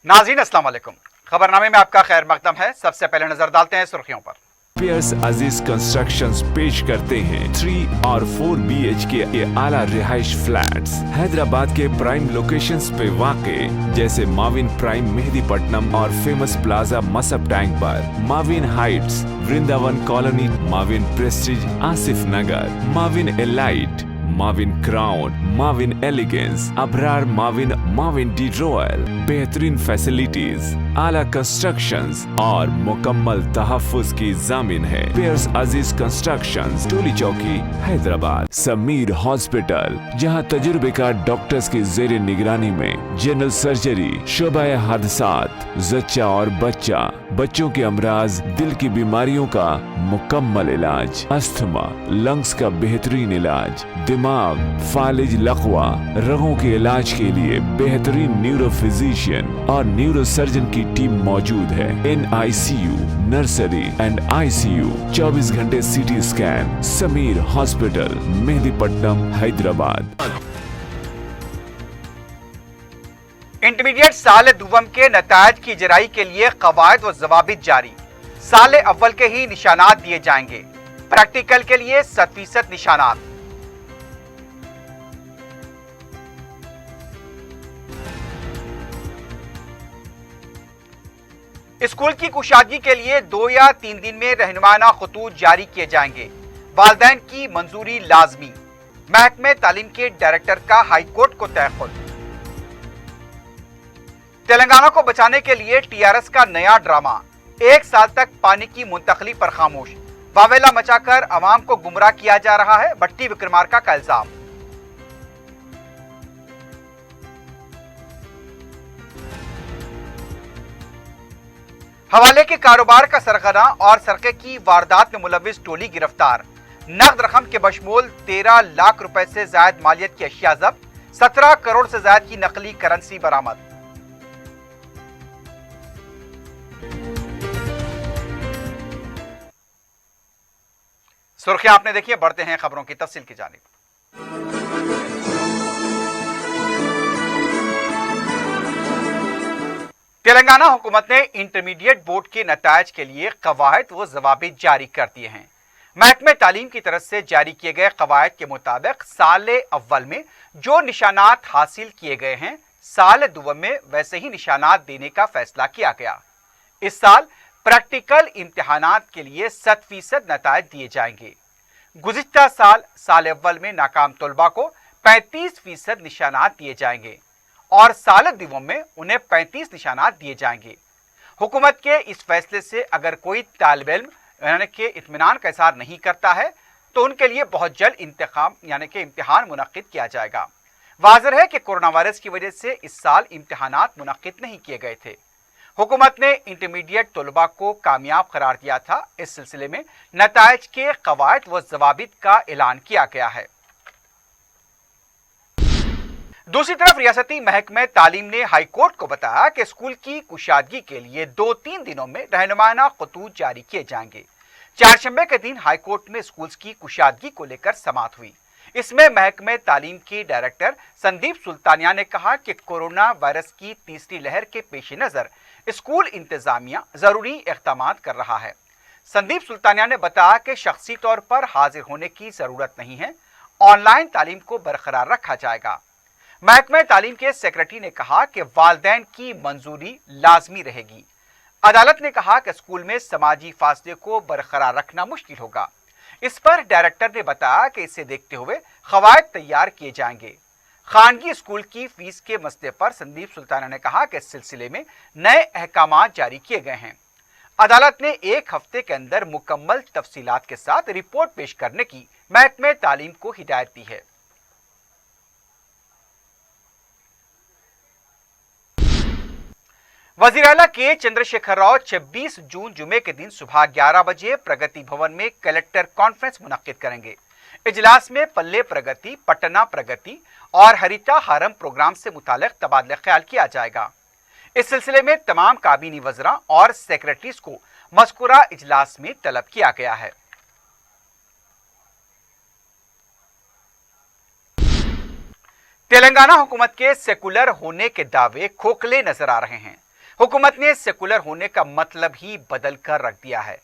नाज़रीन अस्सलाम वालेकुम। खबरनामे में आपका खैर मकदम है। सबसे पहले नजर डालते हैं सुर्खियों पर। पियर्स अजीज कंस्ट्रक्शंस पेश करते हैं 3 और 4 BHK के आला रिहाइश फ्लैट्स हैदराबाद के प्राइम लोकेशंस पे वाक़े जैसे माविन प्राइम मेहदीपट्टनम और फेमस प्लाजा मसब टैंक पर, Mavin heights Vrindavan colony, Mavin prestige Asif Nagar, Mavin elite, Mavin crown, Mavin elegance, Abrar Mavin, Mavin de royal, बेहतरीन फैसिलिटीज, आला कंस्ट्रक्शंस और मुकम्मल तहफ्फुज की जामिन है। पियर्स अजीज कंस्ट्रक्शंस, टोली चौकी, हैदराबाद। समीर हॉस्पिटल, जहां तजुर्बेकार डॉक्टर्स की जेर निगरानी में जनरल सर्जरी, शोबाए हादसात, जच्चा और बच्चा, बच्चों के अमराज, दिल की बीमारियों का मुकम्मल इलाज, अस्थमा, लंग्स का बेहतरीन इलाज, दिमाग, फालिज, लकवा, रगों के इलाज के लिए बेहतरीन न्यूरो फिजिशियन और न्यूरो सर्जन की टीम मौजूद है। NICU, नर्सरी एंड ICU, 24 घंटे CT scan. Sameer hospital, Mehdipatnam, Hyderabad. Intermediate साल दुवम के नतायज की इजराई के लिए कवायद व जवाबित जारी। साल अव्वल के ही निशानात दिए जाएंगे। प्रैक्टिकल के लिए 7% निशानात। स्कूल की कुशादगी के लिए 2 या 3 दिन में रहनुमाना खतूत जारी किए जाएंगे। वालिदैन की मंजूरी लाजमी। महकमे तालीम के डायरेक्टर का हाईकोर्ट को तहफ़्फ़ुज़। तेलंगाना को बचाने के लिए TRS का नया ड्रामा। 1 साल तक पानी की मुंतकली पर खामोश। वावेला मचाकर अवाम को गुमराह किया जा रहा है, भट्टी विक्रमार्का का इल्जाम। हवाले के कारोबार का सरगना और सरके की वारदात में मुलविस टोली गिरफ्तार। नकद रकम के बशमूल 13 लाख रुपए से जायद मालियत की अशिया जब्त। 17 करोड़ से जायद की नकली करेंसी बरामद। सुर्खियां आपने देखी, बढ़ते हैं खबरों की तफसील की जानिब। तेलंगाना हुकूमत ने इंटरमीडिएट बोर्ड के नतायज के लिए कवायद व जवाबित जारी कर दिए हैं। महकमे तालीम की तरफ से जारी किए गए कवायद के मुताबिक साल अव्वल में जो निशानात हासिल किए गए हैं, साल दुवम में वैसे ही निशानात देने का फैसला किया गया। इस साल प्रैक्टिकल इम्तिहानात के लिए 7% नतायज दिए जाएंगे। गुज़िश्ता साल अव्वल में नाकाम तलबा को 35% निशानात दिए जाएंगे और साल दुवम में उन्हें 35 निशानात दिए जाएंगे। हुकूमत के इस फैसले से अगर कोई तालिब इल्म यानी कि इत्मीनान का इज़हार नहीं करता है तो उनके लिए बहुत जल्द इंतखाम यानी कि इम्तिहान मुनक्किद किया जाएगा। वाज़ेह है कि कोरोना वायरस की वजह से इस साल इम्तिहानात मुनक्किद नहीं किए गए थे। हुकूमत ने इंटरमीडिएट तलबा को कामयाब करार दिया था। इस सिलसिले में नतायज के कवायद व जवाबित का ऐलान किया गया है। दूसरी तरफ रियासती महकमे तालीम ने हाईकोर्ट को बताया कि स्कूल की कुशादगी के लिए 2-3 दिनों में रहनुमाना खतूत जारी किए जाएंगे। चारशंबे के दिन हाईकोर्ट में स्कूल्स की कुशादगी को लेकर समाअत हुई। इसमें महकमे तालीम के डायरेक्टर संदीप सुल्तानिया ने कहा कि कोरोना वायरस की तीसरी लहर के पेश नज़र स्कूल इंतजामिया जरूरी इक़दाम कर रहा है। संदीप सुल्तानिया ने बताया कि शख्सी तौर पर हाजिर होने की जरूरत नहीं है, ऑनलाइन तालीम को बरकरार रखा जाएगा। महकमे तालीम के सेक्रेटरी ने कहा कि वालिदैन की मंजूरी लाजमी रहेगी। अदालत ने कहा कि स्कूल में समाजी फासले को बरकरार रखना मुश्किल होगा। इस पर डायरेक्टर ने बताया कि इसे देखते हुए कवायद तैयार किए जाएंगे। खानगी स्कूल की फीस के मसले पर संदीप सुल्ताना ने कहा कि इस सिलसिले में नए अहकाम जारी किए गए हैं। अदालत ने 1 हफ्ते के अंदर मुकम्मल तफसीलात के साथ रिपोर्ट पेश करने की महकमे तालीम को हिदायत दी है। वज़ीर आला के चंद्रशेखर राव 26 जून जुमे के दिन सुबह 11 बजे प्रगति भवन में कलेक्टर कॉन्फ्रेंस मुनक्किद करेंगे। इजलास में पल्ले प्रगति, पटना प्रगति और हरिता हारम प्रोग्राम से मुतालिक तबादला ख्याल किया जाएगा। इस सिलसिले में तमाम काबीनी वज़रा और सेक्रेटरीज को मज़कूरा इजलास में तलब किया गया है। तेलंगाना हुकूमत के सेकुलर होने के दावे खोखले नजर आ रहे हैं। हुकूमत ने सेकुलर होने का मतलब ही बदल कर रख दिया है।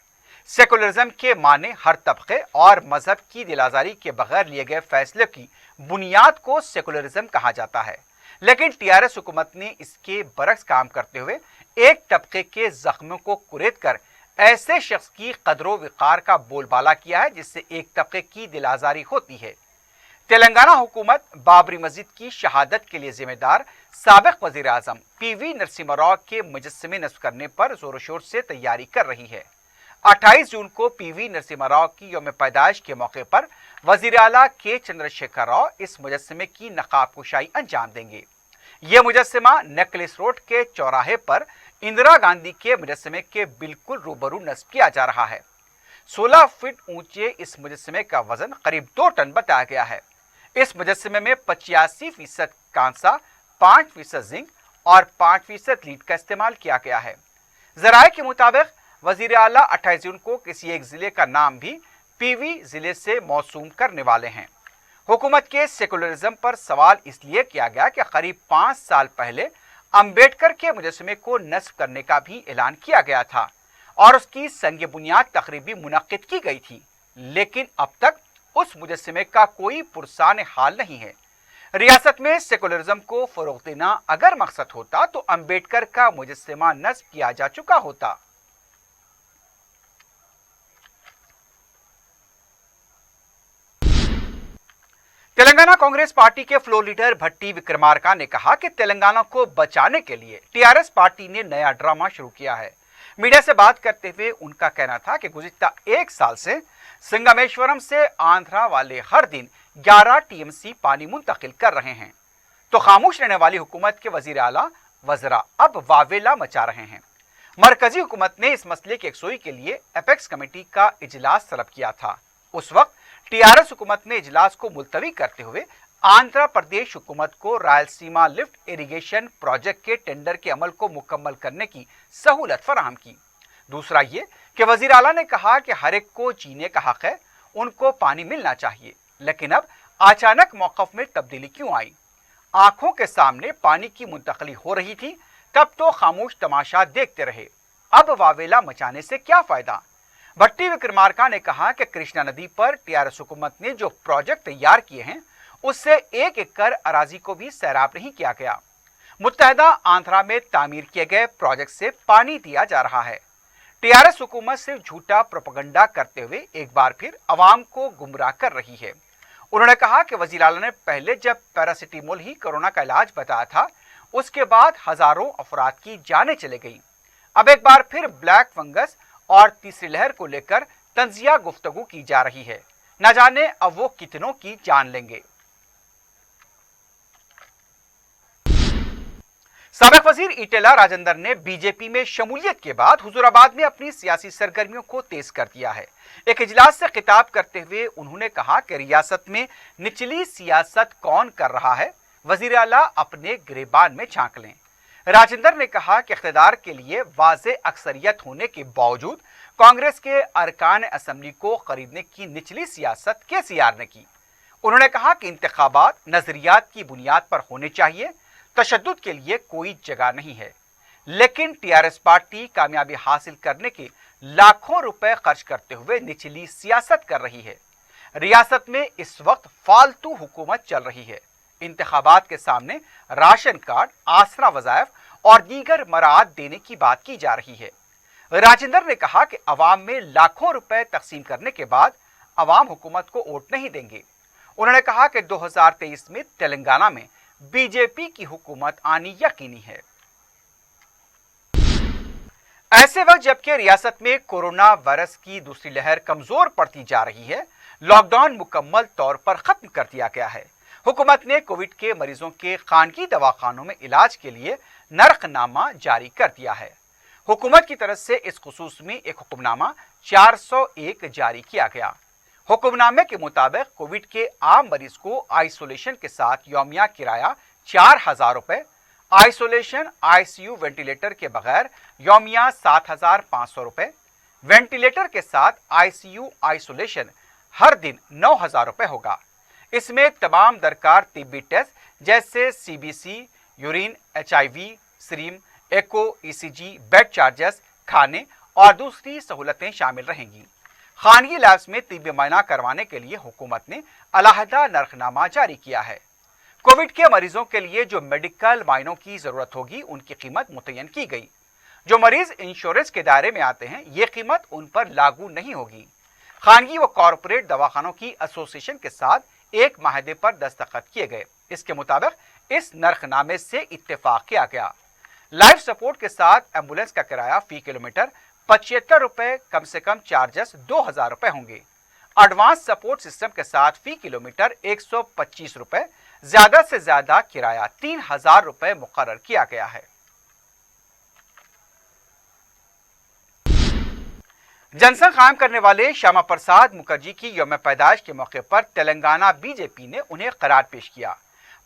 सेकुलरिज्म के माने हर तबके और मजहब की दिलाजारी के बगैर लिए गए फैसले की बुनियाद को सेकुलरिज्म कहा जाता है, लेकिन टीआरएस हुकूमत ने इसके बरक्स काम करते हुए एक तबके के जख्मों को कुरेद कर ऐसे शख्स की कदरो विकार का बोलबाला किया है जिससे एक तबके की दिलाजारी होती है। तेलंगाना हुकूमत बाबरी मस्जिद की शहादत के लिए जिम्मेदार साबिक वजीर आजम पीवी नरसिम्हा राव के मुजस्समे नस्ब करने पर जोर शोर से तैयारी कर रही है। 28 जून को पीवी नरसिम्हा राव की यौम पैदाइश के मौके पर वजीर आला के चंद्रशेखर राव इस मुजस्समे की नकाब कुशाई अंजाम देंगे। यह मुजस्समा नेकलेस रोड के चौराहे पर इंदिरा गांधी के मुजस्समे के बिल्कुल रूबरू नस्ब किया जा रहा है। 16 फीट ऊंचे इस मुजस्समे का वजन करीब 2 टन बताया गया है। इस मुजस्समे में 85% कांसा, 5% जिंक और 5% लीड का इस्तेमाल किया गया है। जराये के मुताबिक वजीर आला 28 जून को किसी एक जिले का नाम भी पीवी जिले से मौसूम करने वाले हैं। हुकूमत के सेकुलरिज्म पर सवाल इसलिए किया गया कि करीब 5 साल पहले अंबेडकर के मुजस्समे को नस्ब करने का भी ऐलान किया गया था और उसकी संग बुनियाद तकरीब भी मुनक्किद की गई थी, लेकिन अब तक उस मुजस्समे का कोई पुरसान हाल नहीं है। रियासत में सेकुलरिज्म को फरोग देना अगर मकसद होता तो अंबेडकर का मुजस्समा नस्ब किया जा चुका होता। तेलंगाना कांग्रेस पार्टी के फ्लोर लीडर भट्टी विक्रमार्का ने कहा कि तेलंगाना को बचाने के लिए टीआरएस पार्टी ने नया ड्रामा शुरू किया है। मीडिया से बात करते हुए उनका कहना था कि गुज़िश्ता 1 साल से संगमेश्वरम से आंध्रा वाले हर दिन 11 टीएमसी पानी मुंतकिल कर रहे हैं, तो खामोश रहने वाली हुकूमत के वजीर आला वज़रा अब वावेला मचा रहे हैं। मरकजी हुकूमत ने इस मसले की यकसोई के लिए एपेक्स कमेटी का इजलास तलब किया था। उस वक्त टीआरएस हुकूमत ने इजलास को मुलतवी करते हुए आंध्र प्रदेश हुकूमत को रायलसीमा लिफ्ट इरिगेशन प्रोजेक्ट के टेंडर के अमल को मुकम्मल करने की सहूलत फराहम की। दूसरा ये कि वजीर आला ने कहा कि हर एक को जीने का हक है, उनको पानी मिलना चाहिए, लेकिन अब अचानक मौक़िफ़ में तब्दीली क्यों आई? आंखों के सामने पानी की मुंतकली हो रही थी, तब तो खामोश तमाशा देखते रहे, अब वावेला मचाने से क्या फायदा? भट्टी विक्रमार्का ने कहा कि कृष्णा नदी पर टीआरएस हुकूमत ने जो प्रोजेक्ट तैयार किए हैं उससे 1 एकड़ अराजी को भी सैराब नहीं किया गया। मुत्तहदा आंध्रा में तामीर किए गए प्रोजेक्ट से पानी दिया जा रहा है। टीआरएस हुकूमत सिर्फ झूठा प्रोपेगेंडा करते हुए एक बार फिर अवाम को गुमराह कर रही है। उन्होंने कहा कि वज़ीर आला ने पहले जब पैरासिटामोल ही कोरोना का इलाज बताया था, उसके बाद हजारों अफराद की जानें चले गई। अब एक बार फिर ब्लैक फंगस और तीसरी लहर को लेकर तंजिया गुफ्तगू की जा रही है। न जाने अब वो कितनों की जान लेंगे। साबिक वजीर ईटेला राजेंद्र ने बीजेपी में शमूलियत के बाद हुजूराबाद में अपनी सियासी सरगर्मियों को तेज कर दिया है। एक इजलास से खिताब करते हुए उन्होंने कहा कि रियासत में निचली सियासत कौन कर रहा है, वजीर आला अपने गिरेबान में झांक लें। राजेंद्र ने कहा कि इख्तिदार के लिए वाज़े अक्सरियत होने के बावजूद कांग्रेस के अरकान असम्बली को खरीदने की निचली सियासत केसीआर ने की। उन्होंने कहा कि इंतखाबात नजरियात की बुनियाद पर होने चाहिए, तशद्दुद के लिए कोई जगह नहीं है, लेकिन टीआरएस पार्टी कामयाबी हासिल करने के लाखों रुपए खर्च करते हुए निचली सियासत कर रही है। रियासत में इस वक्त फालतू हुकूमत चल रही है। इंतखाबात के सामने राशन कार्ड, आसरा वज़ाइफ और दीगर मराद देने की बात की जा रही है। राजेंद्र ने कहा कि अवाम में लाखों रुपए तकसीम करने के बाद अवाम हुकूमत को वोट नहीं देंगे। उन्होंने कहा कि 2023 में तेलंगाना में बीजेपी की हुकूमत आनी यकीनी है। ऐसे वक्त जबकि रियासत में कोरोना वायरस की दूसरी लहर कमजोर पड़ती जा रही है, लॉकडाउन मुकम्मल तौर पर खत्म कर दिया गया है। हुकूमत ने कोविड के मरीजों के खानगी दवाखानों में इलाज के लिए नर्खनामा जारी कर दिया है। हुकूमत की तरफ से इस खुसूस में एक हुक्मनामा 401 जारी किया गया। हुक्मनामे के मुताबिक कोविड के आम मरीज को आइसोलेशन के साथ यौमिया किराया 4000 रुपए, आइसोलेशन आईसीयू वेंटिलेटर के बगैर यौमिया 7500 रुपए, वेंटिलेटर के साथ आईसीयू आइसोलेशन हर दिन 9000 रुपए होगा। इसमें तमाम दरकार तिब्बी टेस्ट जैसे सीबीसी, यूरिन, HIV, सीरम, एको, ECG, बेड चार्जेस, खाने और दूसरी सहूलतें शामिल रहेंगी। खानगी लैब्स में तिब्बी मायना करवाने के लिए हुकूमत ने अलहदा नरखनामा जारी किया है। कोविड के मरीजों के लिए जो मेडिकल मायनों की जरूरत होगी उनकी कीमत मुतय्यन की गई। जो मरीज इंश्योरेंस के दायरे में आते हैं ये कीमत उन पर लागू नहीं होगी। खानगी व कॉरपोरेट दवाखानों की एसोसिएशन के साथ एक माहदे पर दस्तखत किए गए। इसके मुताबिक इस नरखनामे से इत्तेफाक किया गया। लाइफ सपोर्ट के साथ एम्बुलेंस का किराया फी किलोमीटर 75 रुपए, कम से कम चार्जेस 2000 रुपए होंगे। एडवांस सपोर्ट सिस्टम के साथ फी किलोमीटर 125 रुपए, ज्यादा से ज्यादा किराया 3000 रुपए मुकर्रर किया गया है। जनसंघ कायम करने वाले श्यामा प्रसाद मुखर्जी की यौम पैदाइश के मौके पर तेलंगाना बीजेपी ने उन्हें करार पेश किया।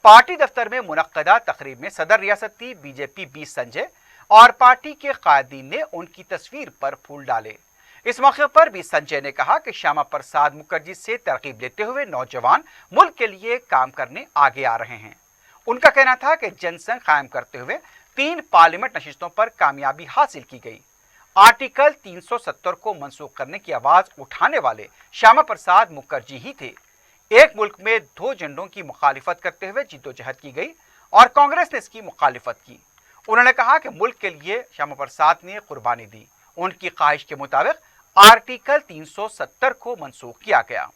पार्टी दफ्तर में मुनक्कदा तकरीब में सदर रियासती बीजेपी बी संजय और पार्टी के कायदीन ने उनकी तस्वीर पर फूल डाले। इस मौके पर बी संजय ने कहा कि श्यामा प्रसाद मुखर्जी से तरकीब लेते हुए नौजवान मुल्क के लिए काम करने आगे आ रहे हैं। उनका कहना था कि जनसंघ कायम करते हुए 3 पार्लियामेंट नशिस्तों पर कामयाबी हासिल की गई। आर्टिकल 370 को मनसूख करने की आवाज उठाने वाले श्यामा प्रसाद मुखर्जी ही थे। एक मुल्क में 2 झंडों की मुखालिफत करते हुए जिद्दोजहद की गई और कांग्रेस ने इसकी मुखालिफत की। उन्होंने कहा कि मुल्क के लिए श्यामा प्रसाद ने कुर्बानी दी। उनकी ख्वाहिश के मुताबिक आर्टिकल 370 को मनसूख किया गया।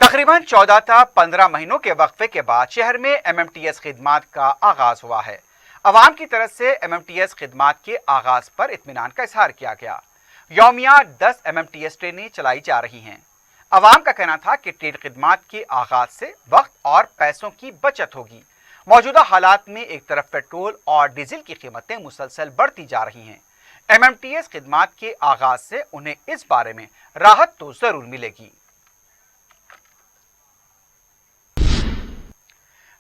तकरीबन 14 था 15 महीनों के वक्फे के बाद शहर में MMTS खिदमात का आगाज हुआ है। अवाम की तरफ से MMTS खिदमात के आगाज पर इत्मीनान का इजहार किया गया। यौमिया 10 MMTS ट्रेनें चलाई जा रही हैं। अवाम का कहना था कि ट्रेन खिदमात के आगाज से वक्त और पैसों की बचत होगी। मौजूदा हालात में एक तरफ पेट्रोल और डीजल की कीमतें मुसलसल बढ़ती जा रही हैं। MMTS खिदमात के आगाज से उन्हें इस बारे में राहत तो जरूर मिलेगी।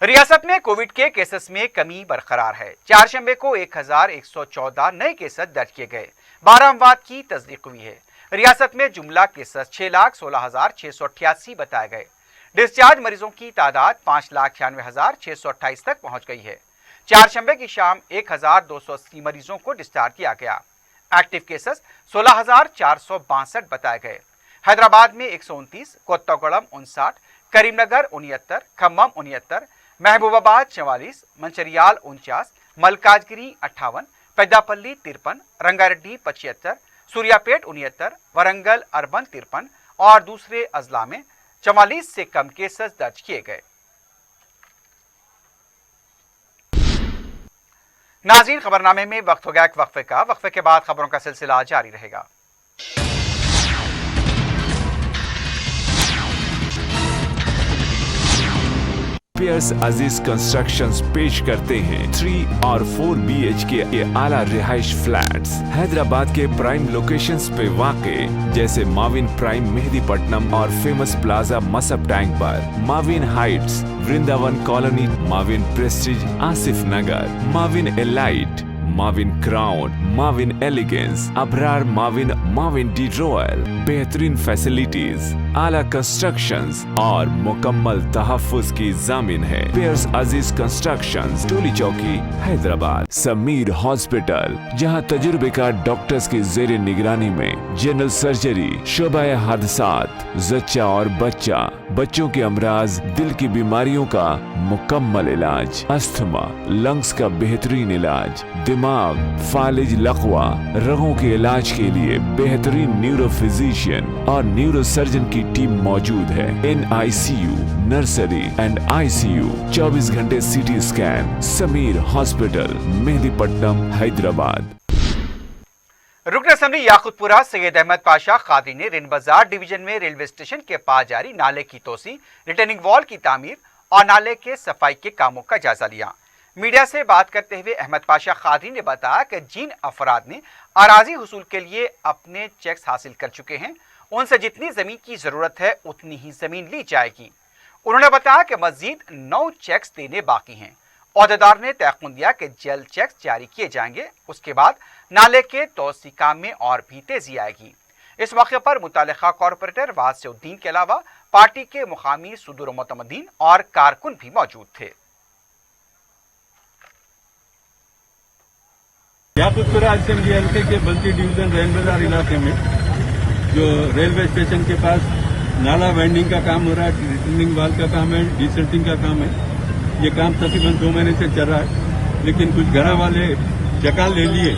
रियासत में कोविड के केसेस में कमी बरकरार है। चारशंबे को 1114 नए केसेस दर्ज किए गए। 12 अमवात की तस्दीक हुई है। रियासत में जुमला केसेस 6,16,688 बताए गए। डिस्चार्ज मरीजों की तादाद 5,96,628 तक पहुंच गई है। चारशंबे की शाम 1,280 मरीजों को डिस्चार्ज किया गया। एक्टिव केसेस 16,462 बताए गए। हैदराबाद में 129, कोत्तागुड़म 59, करीमनगर 69, खम्मम 69, महबूबाबाद 44, मंचरियाल 49, मलकाजगिरी 58, पेद्दापल्ली 53, रंगारेड्डी 75, सूर्यापेट 69, वरंगल अर्बन 53 और दूसरे अजला में 44 से कम केसेस दर्ज किए गए। नाज़रीन, खबरनामे में वक्त हो गया एक वक्फे का। वक्फे के बाद खबरों का सिलसिला जारी रहेगा। पियर्स अजीज कंस्ट्रक्शंस पेश करते हैं 3 और 4 BHK के आला रिहाइश फ्लैट्स हैदराबाद के प्राइम लोकेशंस पे वाक़े, जैसे माविन प्राइम मेहदीपट्टनम और फेमस प्लाजा मसब टैंक पर, Mavin heights Vrindavan colony, Mavin prestige Asif Nagar, Mavin elite, Mavin crown, Mavin elegance, Abrar Mavin, Mavin de royal. बेहतरीन फैसिलिटीज, आला कंस्ट्रक्शंस और मुकम्मल तहफ्फुज की जामिन है। पियर्स अजीज कंस्ट्रक्शंस, टोली चौकी, हैदराबाद। समीर हॉस्पिटल, जहां तजुर्बेकार डॉक्टर्स की जेर निगरानी में जनरल सर्जरी, शोबा हादसात, जच्चा और बच्चा, बच्चों के अमराज, दिल की बीमारियों का मुकम्मल इलाज, अस्थमा, लंग्स का बेहतरीन इलाज, दिमाग, फालिज, लकवा, रगों के इलाज के लिए बेहतरीन न्यूरो फिजिशियन और न्यूरो सर्जन की टीम मौजूद है। NICU, नर्सरी एंड ICU, 24 घंटे CT scan. Sameer hospital, Mehdipatnam, Hyderabad. रुकन असम्बली याकुतपुरा सैयद अहमद पाशा कादरी ने रिन बाजार डिवीजन में रेलवे स्टेशन के पास जारी नाले की तोसी, रिटर्निंग वॉल की तामीर और नाले के सफाई के कामों का जायजा लिया। मीडिया से बात करते हुए अहमद पाशा कादरी ने बताया कि जिन अफराद ने अराजी हुसूल के लिए अपने चेक्स हासिल कर चुके हैं, उनसे जितनी जमीन की जरूरत है उतनी ही जमीन ली जाएगी। उन्होंने बताया कि मजीद 9 चेक्स देने बाकी हैं। ओहदेदार ने तयक़ुन दिया कि जल्द चेक्स जारी किए जाएंगे। उसके बाद नाले के तोसी काम में और भी तेजी आएगी। इस मौके पर मुतालिका कॉरपोरेटर वासिउद्दीन के अलावा پارٹی کے مقامی صدور و معتمدین اور کارکن بھی موجود تھے۔ یاقوتپورہ اسمبلی حلقے کے بلتی ڈویژن ریل بازار علاقے میں جو ریلوے اسٹیشن کے پاس نالا وائنڈنگ کا کام ہو رہا ہے، ریٹرننگ وال کا کام ہے، ڈیسلٹنگ کا کام ہے، یہ کام تقریباً 2 مہینے سے چل رہا ہے، لیکن کچھ گھر والے چکا لے لیے،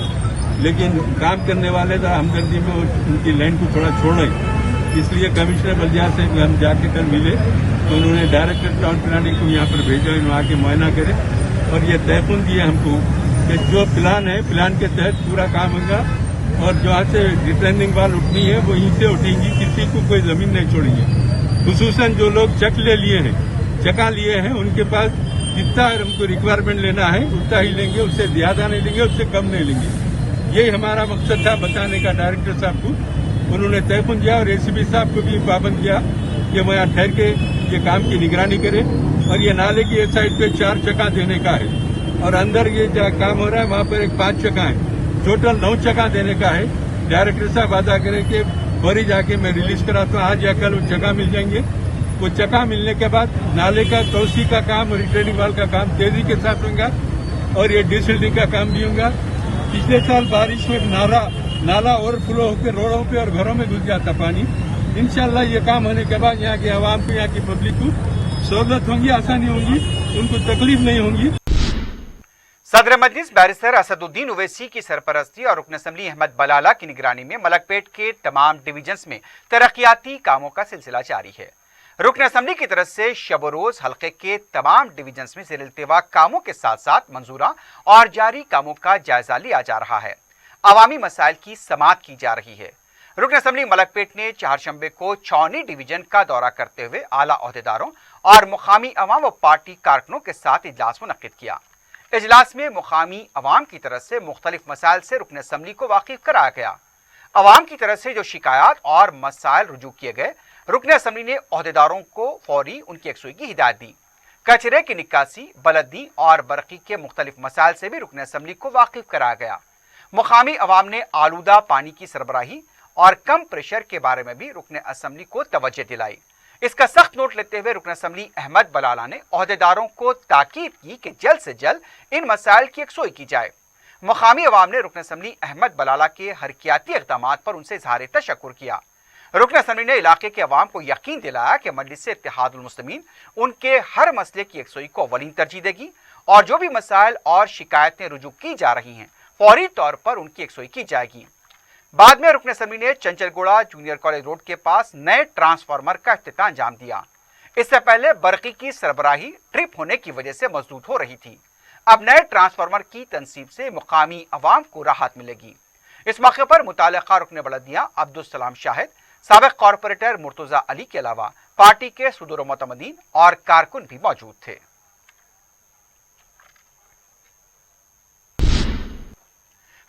لیکن کام کرنے والے ذرا ہمدردی میں ان کی لائن کو تھوڑا چھوڑ رہے، اس لیے کمشنر بلدیہ سے ہم جا کے کل ملے تو انہوں نے ڈائریکٹر ٹاؤن پلاننگ کو یہاں پر بھیجا، انہوں آ کے معائنہ کرے اور یہ طے دیے ہم کو کہ جو پلان ہے پلان کے تحت پورا کام ہوگا اور جو یہاں سے ریٹرننگ وال اٹھنی ہے وہ یہیں سے اٹھیں گی، کسی کو کوئی زمین نہیں چھوڑیں گے۔ خصوصاً جو لوگ چک لے لیے ہیں، چکا لیے ہیں، ان کے پاس جتنا ہم کو ریکوائرمنٹ لینا ہے اتنا ہی لیں گے، اس سے زیادہ نہیں لیں گے، اس سے کم نہیں لیں گے۔ یہی ہمارا مقصد تھا بتانے کا ڈائریکٹر صاحب کو، انہوں نے طے دیا اور اے سی پی صاحب کو بھی پابند کیا کہ وہ یہاں ٹھہر کے یہ کام کی نگرانی کرے اور یہ نالے کی اس سائڈ پہ 4 چکا دینے کا ہے اور اندر یہ جہاں کام ہو رہا ہے وہاں پر ایک 5 چکا ہے، ٹوٹل 9 چکا دینے کا ہے۔ ڈائریکٹر صاحب وعدہ کرے کہ بری جا کے میں ریلیز کراتا ہوں، آج یا کل وہ چکا مل جائیں گے۔ وہ چکا ملنے کے بعد نالے کا توسیع کا کام اور ریٹرننگ وال کا کام تیزی کے ساتھ ہوگا اور یہ ڈیسلٹنگ کا کام بھی ہوگا۔ پچھلے سال بارش میں نالا اوور فلو ہو کے روڈوں پہ اور گھروں میں گھس جاتا پانی، انشاءاللہ یہ کام ہونے کے بعد یہاں کے عوام کو، یہاں کی پبلک کو سہولت ہوگی، آسانی ہوگی، ان کو تکلیف نہیں ہوگی۔ صدر مجلس بیرسٹر اسد الدین اویسی کی سرپرستی اور رکن اسمبلی احمد بلالہ کی نگرانی میں ملک پیٹ کے تمام ڈویژنز میں ترقیاتی کاموں کا سلسلہ جاری ہے۔ رکن اسمبلی کی طرف سے شب و روز حلقے کے تمام ڈویژنز میں زیر التوا کاموں کے ساتھ ساتھ منظورہ اور جاری کاموں کا جائزہ لیا جا رہا ہے، عوامی مسائل کی سماعت کی جا رہی ہے۔ رکن اسمبلی ملک پیٹ نے چہارشنبے کو چھاؤنی ڈویژن کا دورہ کرتے ہوئے اعلیٰ عہدیداروں اور مقامی عوام و پارٹی کارکنوں کے ساتھ اجلاس منعقد کیا۔ اجلاس میں مقامی عوام کی طرف سے مختلف مسائل سے رکن اسمبلی کو واقف کرایا گیا۔ عوام کی طرف سے جو شکایات اور مسائل رجوع کیے گئے، رکن اسمبلی نے عہدیداروں کو فوری ان کی یکسوئی کی ہدایت دی۔ کچرے کی نکاسی، بلدی اور برقی کے مختلف مسائل سے بھی رکن اسمبلی کو واقف کرایا گیا۔ مقامی عوام نے آلودہ پانی کی سربراہی اور کم پریشر کے بارے میں بھی رکن اسمبلی کو توجہ دلائی۔ اس کا سخت نوٹ لیتے ہوئے رکن اسمبلی احمد بلالہ نے عہدیداروں کو تاکید کی کہ جلد سے جلد ان مسائل کی یکسوئی کی جائے۔ مقامی عوام نے رکن اسمبلی احمد بلالہ کے حرکیاتی اقدامات پر ان سے اظہار تشکر کیا۔ رکن اسمبلی نے علاقے کے عوام کو یقین دلایا کہ مجلس اتحاد المسلمین ان کے ہر مسئلے کی یکسوئی کو اولین ترجیح دے گی اور جو بھی مسائل اور شکایتیں رجوع کی جا رہی ہیں فوری طور پر ان کی یکسوئی کی جائے گی۔ بعد میں رکن اسمبلی نے چنچل گوڑا جونیئر کالج روڈ کے پاس نئے ٹرانسفارمر کا افتتاح انجام دیا۔ اس سے پہلے برقی کی سربراہی ٹرپ ہونے کی وجہ سے مسدود ہو رہی تھی، اب نئے ٹرانسفارمر کی تنصیب سے مقامی عوام کو راحت ملے گی۔ اس موقع پر متعلقہ رکن بلدیہ عبدالسلام شاہد، سابق کارپوریٹر مرتضی علی کے علاوہ پارٹی کے صدور و معتمدین اور کارکن بھی موجود تھے۔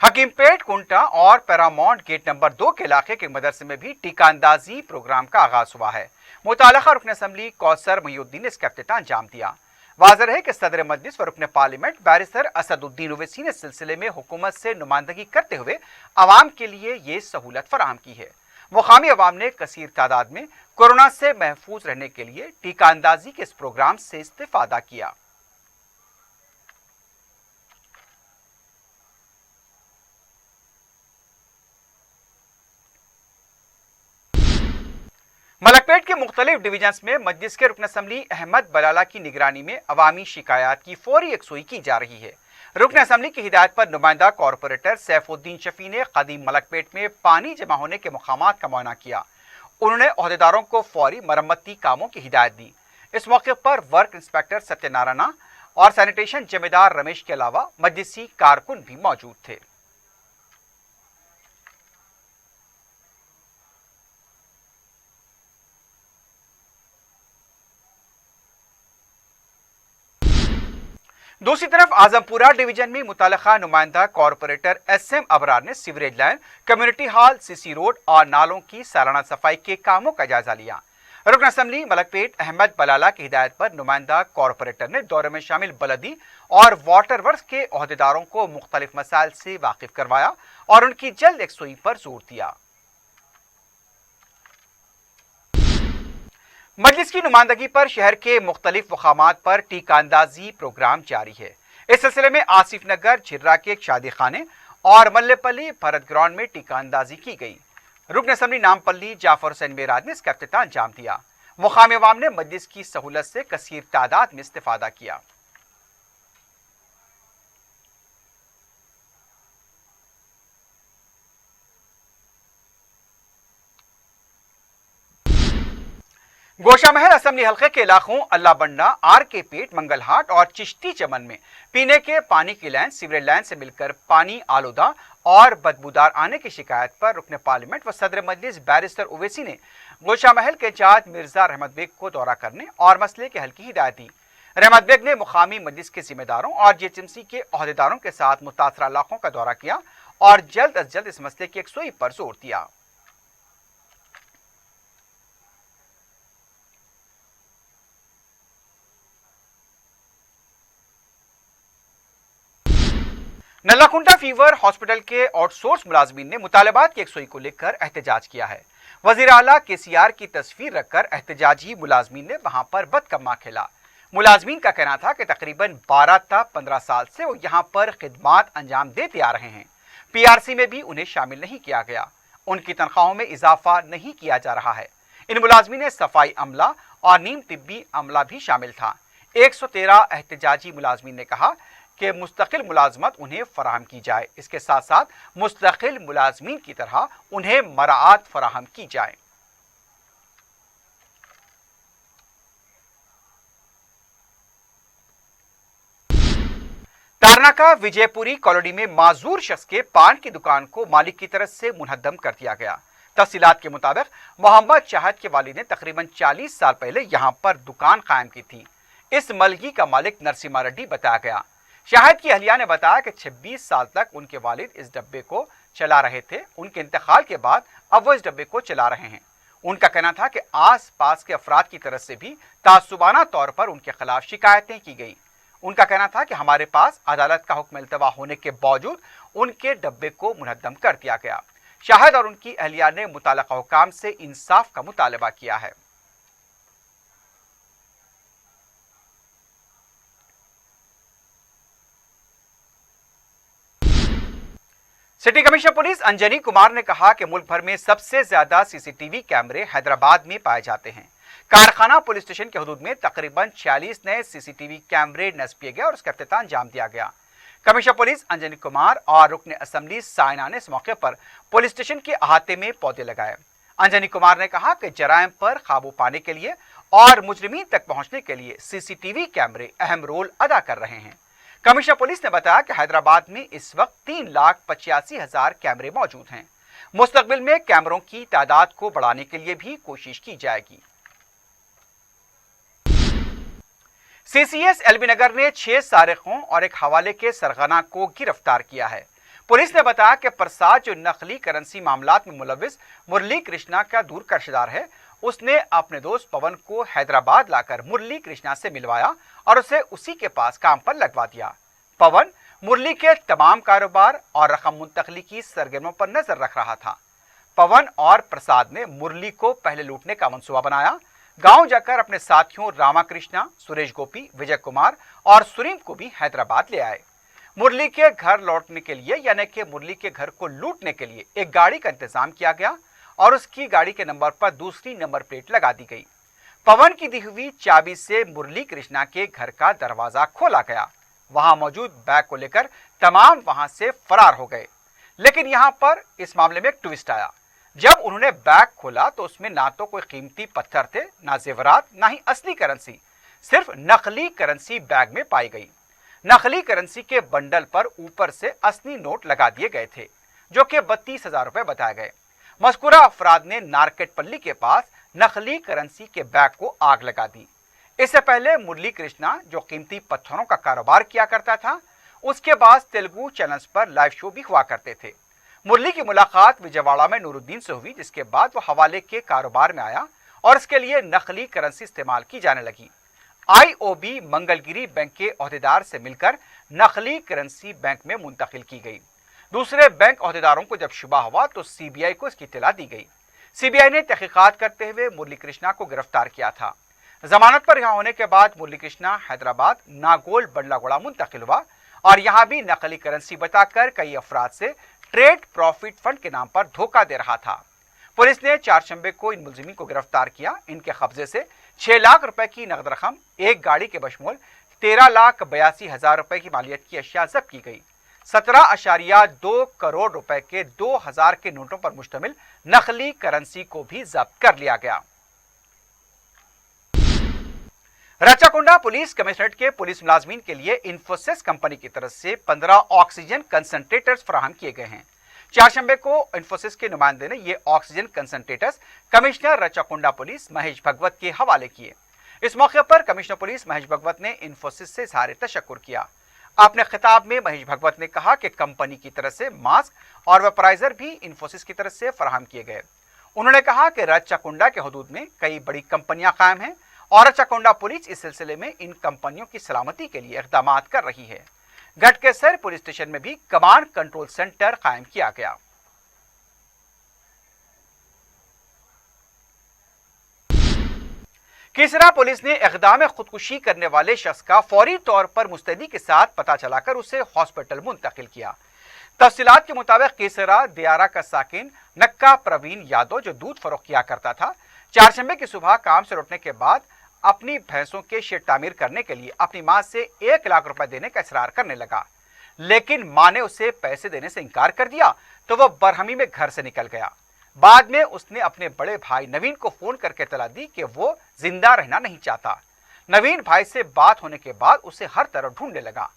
حکیم پیٹ، کنٹا اور پیرامونٹ گیٹ نمبر 2 کے علاقے کے مدرسے میں بھی ٹیکہ اندازی پروگرام کا آغاز ہوا ہے۔ متعلقہ رکن اسمبلی کوثر محی الدین نے اس کا افتتاح انجام دیا۔ واضح ہے کہ صدر مجلس و رکن پارلیمنٹ بیرسٹر اسد الدین اویسی نے اس سلسلے میں حکومت سے نمائندگی کرتے ہوئے عوام کے لیے یہ سہولت فراہم کی ہے۔ مقامی عوام نے کثیر تعداد میں کورونا سے محفوظ رہنے کے لیے ٹیکہ اندازی کے اس پروگرام سے استفادہ کیا۔ ملک پیٹ کے مختلف ڈویژنز میں مجلس کے رکن اسمبلی احمد بلالہ کی نگرانی میں عوامی شکایات کی فوری یکسوئی کی جا رہی ہے۔ رکن اسمبلی کی ہدایت پر نمائندہ کارپوریٹر سیف الدین شفیع نے قدیم ملک پیٹ میں پانی جمع ہونے کے مقامات کا معائنہ کیا۔ انہوں نے عہدیداروں کو فوری مرمتی کاموں کی ہدایت دی۔ اس موقع پر ورک انسپیکٹر ستیہ نارائنا اور سینیٹیشن ذمہ دار رمیش کے علاوہ مجلسی کارکن بھی موجود تھے۔ دوسری طرف اعظم پورہ ڈویژن میں متعلقہ نمائندہ کارپوریٹر ایس ایم ابرار نے سیوریج لائن، کمیونٹی ہال، سی سی روڈ اور نالوں کی سالانہ صفائی کے کاموں کا جائزہ لیا۔ رکن اسمبلی ملک پیٹ احمد بلالہ کی ہدایت پر نمائندہ کارپوریٹر نے دورے میں شامل بلدی اور واٹر ورکس کے عہدیداروں کو مختلف مسائل سے واقف کروایا اور ان کی جلد یکسوئی پر زور دیا۔ मजलिस की नुमाइंदगी पर शहर के मुख्तलिफ मकामात पर टीका अंदाजी प्रोग्राम जारी है। इस सिलसिले में आसिफ नगर, झिर्रा के एक शादी खाने और मल्लेपल्ली भरत ग्राउंड में टीका अंदाजी की गई। रुकन असम्बली नामपल्ली जाफर हुसैन मेराज ने इसका इफ्तिताह अंजाम दिया। मुकामी अवाम ने मजलिस की सहूलत से कसीर तादाद में इस्तिफादा किया। गोशा महल असम्बली हल्के के इलाकों अल्लाह बंडा, आर के पेट, मंगलहाट और चिश्ती चमन में पीने के पानी की लाइन सीवरेज लाइन से मिलकर पानी आलूदा और बदबूदार आने की शिकायत पर रुकन पार्लियामेंट व सदर मजलिस बैरिस्टर ओवैसी ने गोशा महल के इंचार्ज मिर्जा रहमत बेग को दौरा करने और मसले के हल की हिदायत दी। रहमत बेग ने मुकामी मजलिस के जिम्मेदारों और जीएचएमसी के अहदेदारों के साथ मुतासरा इलाकों का दौरा किया और जल्द अज जल्द इस मसले की यकसुई पर जोर दिया। नल्लाकुंटा फीवर हॉस्पिटल के आउटसोर्स मुलाजमीन ने मुतालबात की यकसुई को लेकर एहतजाज किया है। वजीर आला केसीआर की तस्वीर रखकर एहतजाजी मुलाजमीन ने वहां पर बदकम्मा खेला। मुलाजमीन का कहना था कि तकरीबन 12 था 15 साल से वो यहाँ पर खिदमात अंजाम देते आ रहे हैं। पीआरसी में भी उन्हें शामिल नहीं किया गया। उनकी तनख्वाहों में इजाफा नहीं किया जा रहा है। इन मुलाजमीन में सफाई अमला और नीम तिब्बी अमला भी शामिल था। 113 एहतजाजी मुलाजमीन ने कहा कि मुस्तकिल मुलाजमत उन्हें फराहम की जाए। इसके साथ साथ मुस्तकिल मुलाजमीन की तरह उन्हें मराआत फराहम की जाए। तारनाका विजयपुरी कॉलोनी में माजूर शख्स के पान की दुकान को मालिक की तरफ से मुनहद्दम कर दिया गया। तफसीलात के मुताबिक मोहम्मद शाहिद के वालिद ने तकरीबन 40 साल पहले यहां पर दुकान कायम की थी। इस मलगी का मालिक नरसिम्हा रेड्डी बताया गया। शाहिद की अहलिया ने बताया कि 26 साल तक उनके वालिद इस डब्बे को चला रहे थे। उनके इंतकाल के बाद अब वो इस डब्बे को चला रहे हैं। उनका कहना था कि आस पास के अफराद की तरफ से भी तासुबाना तौर पर उनके खिलाफ शिकायतें की गई। उनका कहना था कि हमारे पास अदालत का हुक्म इल्तवा होने के बावजूद उनके डब्बे को मुनहद्दम कर दिया गया। शाहिद और उनकी अहलिया ने मुताल्लिका हुकाम से इंसाफ का मुतालबा किया है। City commissioner police Anjani Kumar ने कहा कि मुल्क भर में सबसे ज्यादा सीसीटीवी कैमरे हैदराबाद में पाए जाते हैं। कारखाना पुलिस स्टेशन के हदूद में तकरीबन 46 नए सीसीटीवी कैमरे नस्ब किए गए और उसका इफ्तिताह अंजाम दिया गया। कमिश्नर पुलिस अंजनी कुमार और रुकन असम्बली साइना ने इस मौके पर पुलिस स्टेशन के अहाते में पौधे लगाए। अंजनी कुमार ने कहा कि जराइम पर काबू पाने के लिए और मुजरिमीन तक पहुंचने के लिए सीसीटीवी कैमरे अहम रोल अदा कर रहे हैं। कमिश्नर पुलिस ने बताया कि हैदराबाद में इस वक्त 3,85,000 कैमरे मौजूद हैं। मुस्तकबिल में कैमरों की तादाद को बढ़ाने के लिए भी कोशिश की जाएगी। सीसीएस एलबी नगर ने 6 सारिकों और एक हवाले के सरगना को गिरफ्तार किया है। पुलिस ने बताया कि प्रसाद, जो नकली करेंसी मामलात में मुलविस मुरली कृष्णा का दूर का रिश्तेदार है, उसने अपने दोस्त पवन को हैदराबाद लाकर मुरली कृष्णा से मिलवाया और उसे उसी के पास काम पर लगवा दिया। पवन मुरली के तमाम कारोबार और रकम मुंतकली की सरगर्मियों पर नजर रख रहा था। पवन और प्रसाद ने मुरली को पहले लूटने का मंसूबा बनाया। गांव जाकर अपने साथियों रामाकृष्णा, सुरेश गोपी, विजय कुमार और सुरीम को भी हैदराबाद ले आए। मुरली के घर लौटने के लिए यानी कि मुरली के घर को लूटने के लिए एक गाड़ी का इंतजाम किया गया और उसकी गाड़ी के नंबर पर दूसरी नंबर प्लेट लगा दी गई। पवन की दी हुई चाबी से मुरली कृष्णा के घर का दरवाजा खोला गया। वहां मौजूद बैग को लेकर तमाम वहां से फरार हो गए। लेकिन यहां पर इस मामले में एक ट्विस्ट आया। जब उन्होंने बैग खोला तो उसमें ना तो कोई कीमती पत्थर थे, ना जेवरात, ना ही असली करेंसी। सिर्फ नकली करेंसी बैग में पाई गई। नकली करेंसी के बंडल पर ऊपर से असली नोट लगा दिए गए थे, जो कि 32,000 रुपए बताए गए। मज़कूरा अफराद ने नारकेटपल्ली के पास नकली करेंसी के बैग को आग लगा दी। इससे पहले मुरली कृष्णा, जो कीमती पत्थरों का कारोबार किया करता था, उसके बाद तेलुगु चैनल्स पर लाइव शो भी हुआ करते थे। मुरली की मुलाकात विजयवाड़ा में नूरुद्दीन से हुई, जिसके बाद वो हवाले के कारोबार में आया और इसके लिए नकली करेंसी इस्तेमाल की जाने लगी। आईओबी मंगलगिरी बैंक के अहदेदार से मिलकर नकली करेंसी बैंक में मुंतकिल की गई। दूसरे बैंक अहदेदारों को जब शुबा हुआ तो सीबीआई को इसकी इत्तला दी गई। सीबीआई ने तहकीकात करते हुए मुरली कृष्णा को गिरफ्तार किया था। जमानत पर रिहा होने के बाद मुरली कृष्णा हैदराबाद नागोल बंडलागोड़ा मुंतकिल हुआ और यहां भी नकली करेंसी बताकर कई अफराद से ट्रेड प्रॉफिट फंड के नाम पर धोखा दे रहा था। पुलिस ने चारशंबे को इन मुलजिमीन को गिरफ्तार किया। इनके कब्जे से 6 लाख रुपए की नकद रकम, एक गाड़ी के बशमूल 13,82,000 रुपए की मालियत की अशिया जब्त की गई। 17.2 करोड़ रुपए के 2000 के नोटों पर मुश्तमिल नकली करेंसी को भी जब्त कर लिया गया। रचाकुंडा पुलिस कमिश्नरेट के पुलिस मुलाजमीन के लिए इंफोसिस कंपनी की तरफ से 15 ऑक्सीजन कंसंट्रेटर्स फराहम किए गए हैं। चारशंबे को इंफोसिस के नुमाइंदे ने ये oxygen concentrators commissioner Rachakonda police Mahesh Bhagwat के हवाले किए। इस मौके पर कमिश्नर पुलिस महेश भगवत ने इंफोसिस से इज़हार तशक्कुर किया। अपने खिताब में महेश भगवत ने कहा कि कंपनी की तरफ से मास्क और वेपराइजर भी इंफोसिस की तरफ से फराहम किए गए। उन्होंने कहा कि रचाकुंडा के हदूद में कई बड़ी कंपनियां कायम हैं और रचाकुंडा पुलिस इस सिलसिले में इन कंपनियों की सलामती के लिए इक़दाम कर रही है। गटकेसर पुलिस स्टेशन में भी कमांड कंट्रोल सेंटर कायम किया गया। कीसरा पुलिस ने इक़दाम खुदकुशी करने वाले शख्स का फौरी तौर पर मुस्तैदी के साथ पता चलाकर उसे हॉस्पिटल मुंतकिल किया। तफसीलात के मुताबिक कीसरा दियारा का साकिन नक्का प्रवीण यादव, जो दूध फरोख्त किया करता था, चारशंबे की सुबह काम से लौटने के बाद अपनी भैंसों के शेड तामीर करने के लिए अपनी मां से 1 लाख रुपए देने का इसरार करने लगा, लेकिन मां ने उसे पैसे देने से इनकार कर दिया तो वह बरहमी में घर से निकल गया। बाद में उसने अपने बड़े भाई नवीन को फोन करके इत्तला दी कि वो जिंदा रहना नहीं चाहता। नवीन भाई से बात होने के बाद उसे हर तरफ ढूंढने लगा।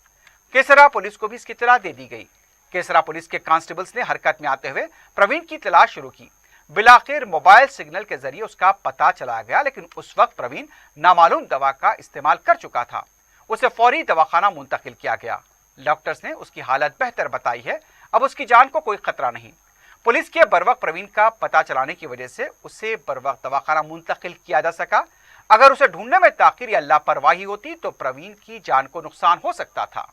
केसरा पुलिस को भी इसकी इत्तला दे दी गई। केसरा पुलिस के कांस्टेबल्स ने हरकत में आते हुए प्रवीण की तलाश शुरू की। बिलाखिर मोबाइल सिग्नल के जरिए उसका पता चला गया, लेकिन उस वक्त प्रवीण नामालूम दवा का इस्तेमाल कर चुका था। उसे फौरी दवाखाना मुंतकिल किया गया। डॉक्टर्स ने उसकी हालत बेहतर बताई है, अब उसकी जान को कोई खतरा नहीं। पुलिस के बरवक्त प्रवीण का पता चलाने की वजह से उसे बरवक्त दवाखाना मुंतकिल किया जा सका। अगर उसे ढूंढने में ताखिर या लापरवाही होती तो प्रवीण की जान को नुकसान हो सकता था।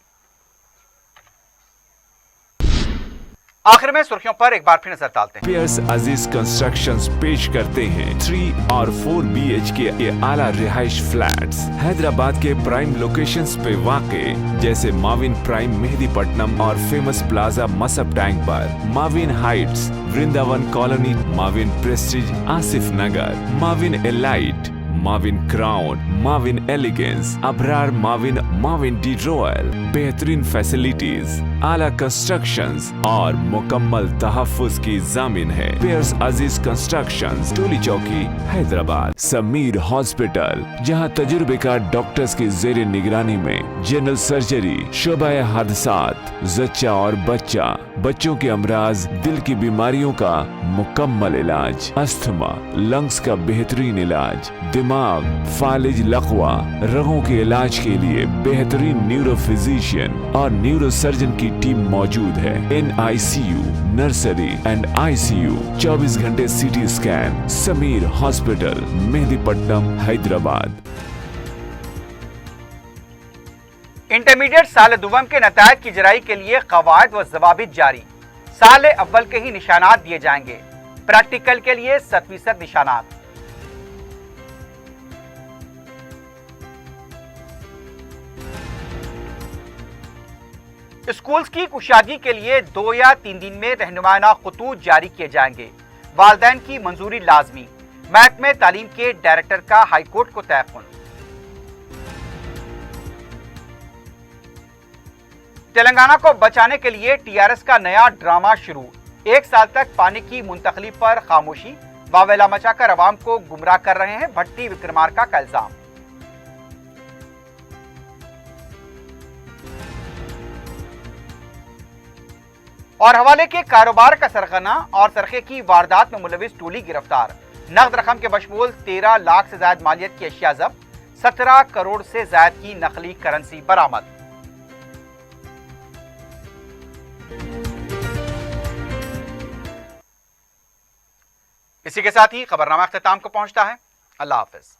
आखिर में सुर्खियों पर एक बार फिर नजर डालते हैं। पियर्स अजीज कंस्ट्रक्शंस पेश करते हैं 3 और 4 BHK के आला रिहाइश फ्लैट्स हैदराबाद के प्राइम लोकेशंस पे वाक़े, जैसे माविन प्राइम मेहदीपट्टनम और फेमस प्लाजा मसब टैंक पर, Mavin heights Vrindavan colony, Mavin prestige Asif Nagar, Mavin elite, Mavin crown, Mavin elegance, Abrar Mavin, Mavin de royal, बेहतरीन फैसिलिटीज, आला कंस्ट्रक्शंस और मुकम्मल तहफ्फुज की जामिन है। पियर्स अजीज कंस्ट्रक्शंस, टोली चौकी, हैदराबाद। समीर हॉस्पिटल, जहां तजुर्बेकार डॉक्टर्स की जेर निगरानी में जनरल सर्जरी, शोबा हादसात, जच्चा और बच्चा, बच्चों के अमराज, दिल की बीमारियों का मुकम्मल इलाज, अस्थमा, लंग्स का बेहतरीन इलाज, दिमाग, फालिज, लकवा, रगों के इलाज के लिए बेहतरीन न्यूरो फिजिशियन और न्यूरो सर्जन की टीम मौजूद है। NICU, नर्सरी एंड ICU, 24 घंटे CT scan. Sameer hospital, Mehdipatnam, Hyderabad. Intermediate साल दुवम के नतायज की जराई के लिए कवायद व जवाबित जारी। साल अव्वल के ही निशानात दिए जाएंगे। प्रैक्टिकल के लिए 7% निशानात। स्कूल्स की कुशादगी के लिए 2 या 3 दिन में रहनुमाना खतूत जारी किए जाएंगे। वालिदैन की मंजूरी लाजमी। महकमे तालीम के डायरेक्टर का हाईकोर्ट को तयक़ुन। तेलंगाना को बचाने के लिए TRS का नया ड्रामा शुरू। 1 साल तक पानी की मुंतकली पर खामोशी, वावेला मचाकर अवाम को गुमराह कर रहे हैं भट्टी विक्रमार्का का इल्जाम। और हवाले के कारोबार का सरगना और सरखे की वारदात में मुलविस टोली गिरफ्तार। नकद रकम के बशमूल 13 लाख से ज्यादा मालियत की अशिया जब्त, 17 करोड़ से ज्यादा की नकली करेंसी बरामद। इसी के साथ ही खबरनामा अख्ताम को पहुंचता है। अल्लाह हाफिज।